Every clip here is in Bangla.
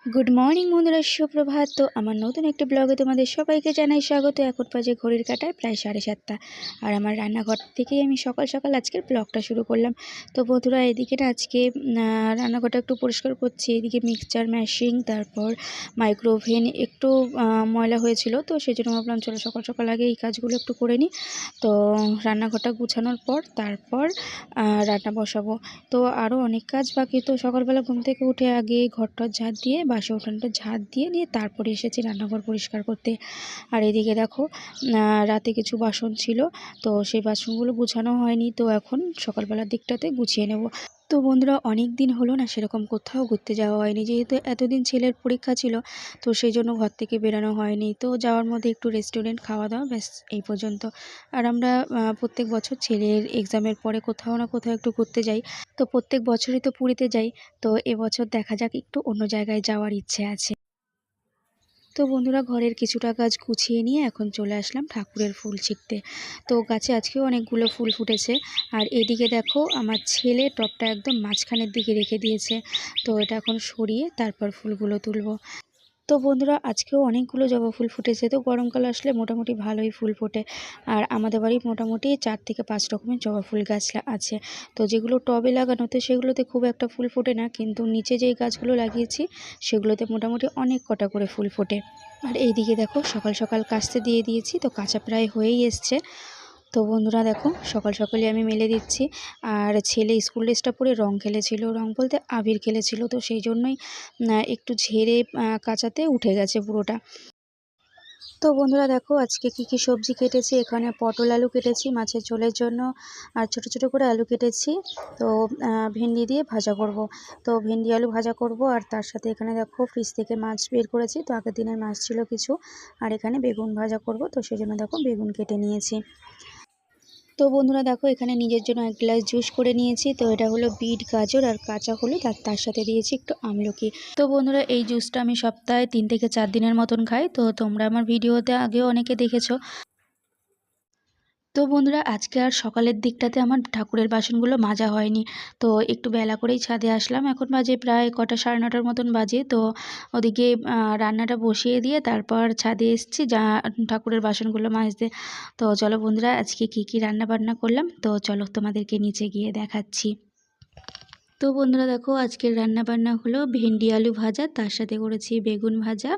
গুড মর্নিং বন্ধুরা, সুপ্রভাত। তো আমার নতুন একটি ব্লগে তোমাদের সবাইকে জানাই স্বাগত। এখন বাজে ঘড়ির কাঁটায় প্রায় 7:30, আর আমার রান্নাঘর থেকেই আমি সকাল সকাল আজকের ব্লগটা শুরু করলাম। তো বন্ধুরা, এদিকে না আজকে রান্নাঘরটা একটু পরিষ্কার করছি। এদিকে মিক্সচার মেশিন, তারপর মাইক্রোওভেন একটু ময়লা হয়েছিল, তো সেই জন্য ভাবলাম চলো সকাল সকাল আগে এই কাজগুলো একটু করে নিই। তো রান্নাঘরটা গুছানোর পর তারপর রান্না বসাবো। তো আরও অনেক কাজ বাকি। তো সকালবেলা ঘুম থেকে উঠে আগে ঘরটা ঝাড় দিয়ে বাসে উঠানটা ঝাড় দিয়ে নিয়ে তারপরে এসেছি রান্নাঘর পরিষ্কার করতে। আর এদিকে দেখো রাতে কিছু বাসন ছিল, তো সেই বাসনগুলো গুছানো হয়নি, তো এখন সকালবেলার দিকটাতে গুছিয়ে নেব। তো বন্ধুরা, অনেক দিন হলো না সেরকম কোথাও ঘুরতে যাওয়া হয়নি, যেহেতু এতদিন ছেলের পরীক্ষা ছিল, তো সেই জন্য ঘর থেকে বেরানো হয়নি। তো যাওয়ার মধ্যে একটু রেস্টুরেন্ট খাওয়া দাওয়া, ব্যাস এই পর্যন্ত। আর আমরা প্রত্যেক বছর ছেলের এক্সামের পরে কোথাও না কোথাও একটু ঘুরতে যাই। তো প্রত্যেক বছরই তো পুরীতে যাই, তো এবছর দেখা যাক, একটু অন্য জায়গায় যাওয়ার ইচ্ছে আছে। তো বন্ধুরা, ঘরের কিছুটা কাজ গুছিয়ে নিয়ে এখন চলে আসলাম ঠাকুরের ফুল ছিঁড়তে। তো গাছে আজকেও অনেকগুলো ফুল ফুটেছে। আর এদিকে দেখো আমার ছেলে টবটা একদম মাঝখানের দিকে রেখে দিয়েছে, তো এটা এখন সরিয়ে তারপর ফুলগুলো তুলবো। তো বন্ধুরা, আজকেও অনেকগুলো জবা ফুল ফুটেছে। তো গরমকাল আসলে মোটামুটি ভালোই ফুল ফোটে। আর আমাদের বাড়ি মোটামুটি 4 থেকে 5 রকমের জবা ফুল গাছ আছে। তো যেগুলো টবে লাগানো, তো সেগুলোতে খুব একটা ফুল ফোটে না, কিন্তু নিচে যেই গাছগুলো লাগিয়েছি সেগুলোতে মোটামুটি অনেক কটা করে ফুল ফোটে। আর এইদিকে দেখো সকাল সকাল কাচতে দিয়ে দিয়েছি, তো কাঁচা প্রায় হয়েই এসছে। তো বন্ধুরা দেখো, সকাল সকালই আমি মেলে দিচ্ছি। আর ছেলে স্কুল ড্রেসটা পরে রং খেলেছিল, রং বলতে আবির খেলেছিল, তো সেই জন্যই একটু ঝেড়ে কাচাতে উঠে গেছে পুরোটা। তো বন্ধুরা দেখো, আজকে কি সবজি কেটেছি। এখানে পটল আলু কেটেছি মাছের ঝোলের জন্য, আর ছোট ছোট করে আলু কেটেছি। তো ভেন্ডি দিয়ে ভাজা করব। তো ভেন্ডি আলু ভাজা করব। আর তার সাথে এখানে দেখো ফ্রিজ থেকে মাছ বের করেছি, তো আগের দিনের মাছ ছিল কিছু। আর এখানে বেগুন ভাজা করব, তো সেই জন্য দেখো বেগুন কেটে নিয়েছি। তো বন্ধুরা দেখো, এখানে নিজের জন্য 1 গ্লাস জুস করে নিয়েছি। তো এটা হলো বিট, গাজর আর কাঁচা হলুদ, আর তার সাথে দিয়েছি একটু আমলকি। তো বন্ধুরা, এই জুসটা আমি সপ্তাহে 3 থেকে 4 দিনের মতন খাই। তো তোমরা আমার ভিডিওতে আগেও অনেকে দেখেছো। তো বন্ধুরা, আজকে আর সকালের দিকটাতে আমার ঠাকুরের বাসনগুলো মাজা হয়নি। তো একটু বেলা করেই ছাদে আসলাম। এখন বাজে প্রায় কটা, 9:30 মতন বাজে। তো ওদিকে রান্নাটা বসিয়ে দিয়ে তারপর ছাদে এসেছি ঠাকুরের বাসনগুলো মাজতে। তো চলো বন্ধুরা, আজকে কি রান্না বান্না করলাম, তো চলো তোমাদেরকে নিচে গিয়ে দেখাচ্ছি। তো বন্ধুরা দেখো, আজকের রান্না বান্না হলো ভেন্ডি আলু ভাজা, তার সাথে করেছি বেগুন ভাজা।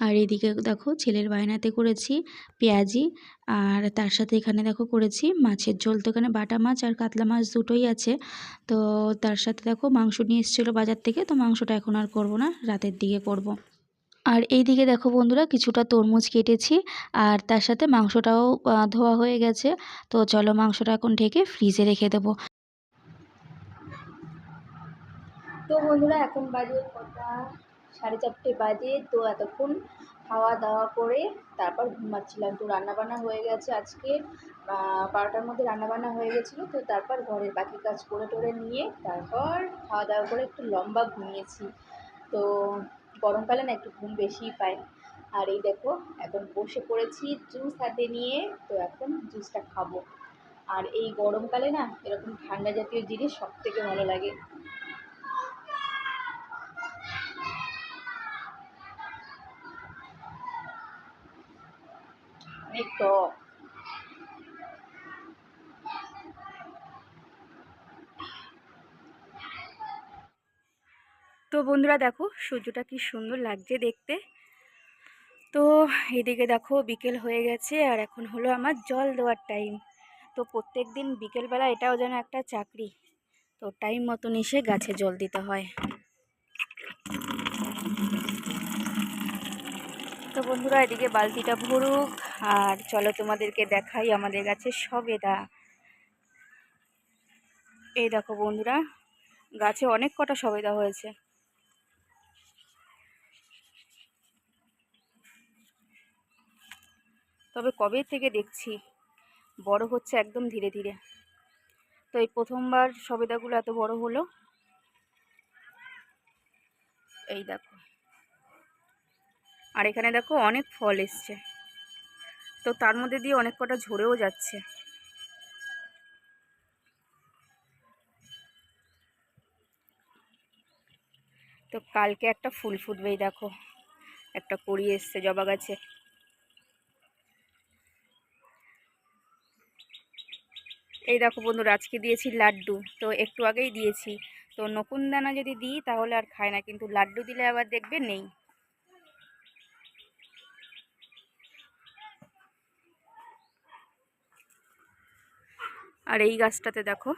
আর এদিকে দেখো ছেলের বায়নাতে করেছি পেঁয়াজি। আর তার সাথে এখানে দেখো করেছি মাছের ঝোল। তো এখানে বাটা মাছ আর কাতলা মাছ দুটোই আছে। তো তার সাথে দেখো মাংস নিয়ে এসেছিলো বাজার থেকে, তো মাংসটা এখন আর করব না, রাতের দিকে করব। আর এই দিকে দেখো বন্ধুরা, কিছুটা তরমুজ কেটেছি। আর তার সাথে মাংসটাও ধোয়া হয়ে গেছে। তো চলো মাংসটা এখন ঢেকে ফ্রিজে রেখে দেবো। তো বন্ধুরা, এখন বাজে কটা, 4:30 বাজে। তো এতক্ষণ খাওয়া দাওয়া করে তারপর ঘুমাচ্ছিলাম। তো রান্নাবান্না হয়ে গেছে আজকে 12টার মধ্যে রান্নাবান্না হয়ে গেছিলো। তো তারপর ঘরের বাকি কাজ করে টোরে নিয়ে তারপর খাওয়া দাওয়া করে একটু লম্বা ঘুমিয়েছি। তো গরমকালে না একটু ঘুম বেশিই পায়। আর এই দেখো, এখন বসে পড়েছি জুস হাতে নিয়ে। তো এখন জুসটা খাবো। আর এই গরমকালে না এরকম ঠান্ডা জাতীয় জিনিস সব থেকে ভালো লাগে। অনেক টক। তো বন্ধুরা দেখো, সূর্যটা কি সুন্দর লাগছে দেখতে। তো এদিকে দেখো বিকেল হয়ে গেছে, আর এখন হলো আমার জল দেওয়ার টাইম। তো প্রত্যেক দিন বিকেলবেলা এটাও যেন একটা চাকরি। তো টাইম মতন এসে গাছে জল দিতে হয়। তো বন্ধুরা, এদিকে বালতিটা ভরুক, আর চলো তোমাদেরকে দেখাই আমাদের গাছের সবেদা। এই দেখো বন্ধুরা, গাছে অনেক কটা সবেদা হয়েছে। তবে কবে থেকে দেখছি বড় হচ্ছে একদম ধীরে ধীরে। তো এই প্রথমবার সবেদাগুলো এত বড় হলো। এই দেখো, আর এখানে দেখো অনেক ফল এসছে। তো তার মধ্যে দিয়ে অনেক কটা ঝরেও যাচ্ছে। তো কালকে একটা ফুল ফুটবেই, দেখো একটা কড়ি এসছে জবা গাছে। এই দেখো বন্ধুরা, আজকে দিয়েছি লাড্ডু, তো একটু আগেই দিয়েছি। তো নকুন দানা যদি দিই তাহলে আর খায় না, কিন্তু লাড্ডু দিলে আবার দেখবে নেই। আর এই গাছটাতে দেখো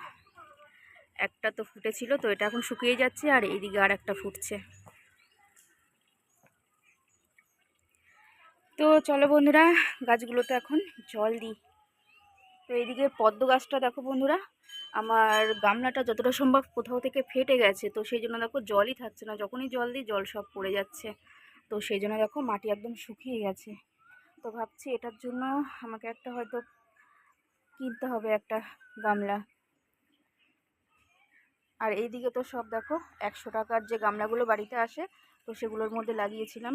একটা তো ফুটেছিল, তো এটা এখন শুকিয়ে যাচ্ছে, আর এইদিকে আর একটা ফুটছে। তো চলো বন্ধুরা, গাছগুলোতে এখন জল দিই। তো এইদিকে পদ্ম গাছটা দেখো বন্ধুরা, আমার গামলাটা যতটা সম্ভব কোথাও থেকে ফেটে গেছে, তো সেই জন্য দেখো জলই থাকছে না, যখনই জল দিই জল সব পড়ে যাচ্ছে। তো সেই জন্য দেখো মাটি একদম শুকিয়ে গেছে। তো ভাবছি এটার জন্য আমাকে একটা হয়তো কিনতে হবে একটা গামলা। আর এইদিকে তো সব দেখো 100 টাকার যে গামলাগুলো বাড়িতে আসে, তো সেগুলোর মধ্যে লাগিয়েছিলাম।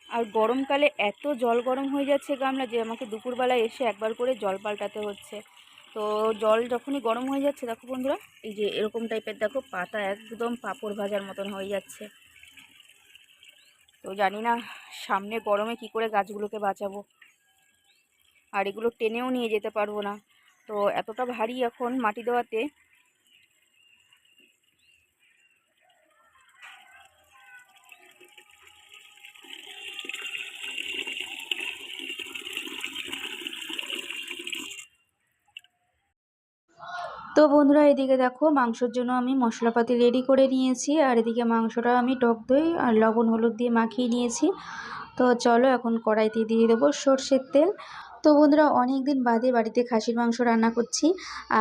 আর গরমকালে এত জল গরম হয়ে যাচ্ছে গামলা, যে আমাকে দুপুরবেলায় এসে একবার করে জল পাল্টাতে হচ্ছে। তো জল যখনই গরম হয়ে যাচ্ছে দেখো বন্ধুরা, এই যে এরকম টাইপের দেখো পাতা একদম পাঁপড় ভাজার মতন হয়ে যাচ্ছে। তো জানি না সামনে গরমে কি করে গাছগুলোকে বাঁচাবো, আর এগুলো টেনেও নিয়ে যেতে পারবো না। তো এতটা ভারী এখন মাটি দেওয়াতে। তো বন্ধুরা, এদিকে দেখো মাংসের জন্য আমি মশলাপাতি রেডি করে নিয়েছি, আর এদিকে মাংসটা আমি টক দই আর লবণ হলুদ দিয়ে মাখিয়ে নিয়েছি। তো চলো এখন কড়াইতে দিয়ে দেবো সর্ষের তেল। তো বন্ধুরা, অনেক দিন বাদে বাড়িতে খাসির মাংস রান্না করছি,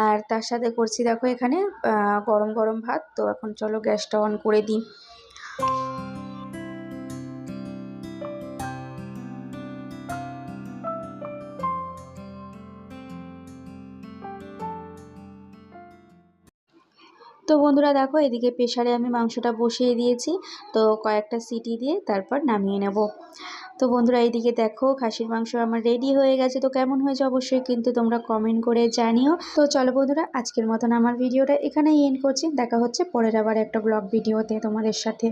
আর তার সাথে করছি দেখো এখানে গরম গরম ভাত। তো এখন চলো গ্যাসটা অন করে দিই। তো বন্ধুরা দেখো, এদিকে প্রেসারে আমি মাংসটা বসিয়ে দিয়েছি, তো কয়েকটা সিটি দিয়ে তারপর নামিয়ে নেব। তো বন্ধুরা, এইদিকে দেখো খাসির মাংস আমার রেডি হয়ে গেছে। তো কেমন হয়েছে অবশ্যই কিন্তু তোমরা কমেন্ট করে জানিও। তো চলো বন্ধুরা, আজকের মতন আমার ভিডিওটা এখানেই এন্ড করছি। দেখা হচ্ছে পরের আবার একটা ব্লগ ভিডিওতে তোমাদের সাথে।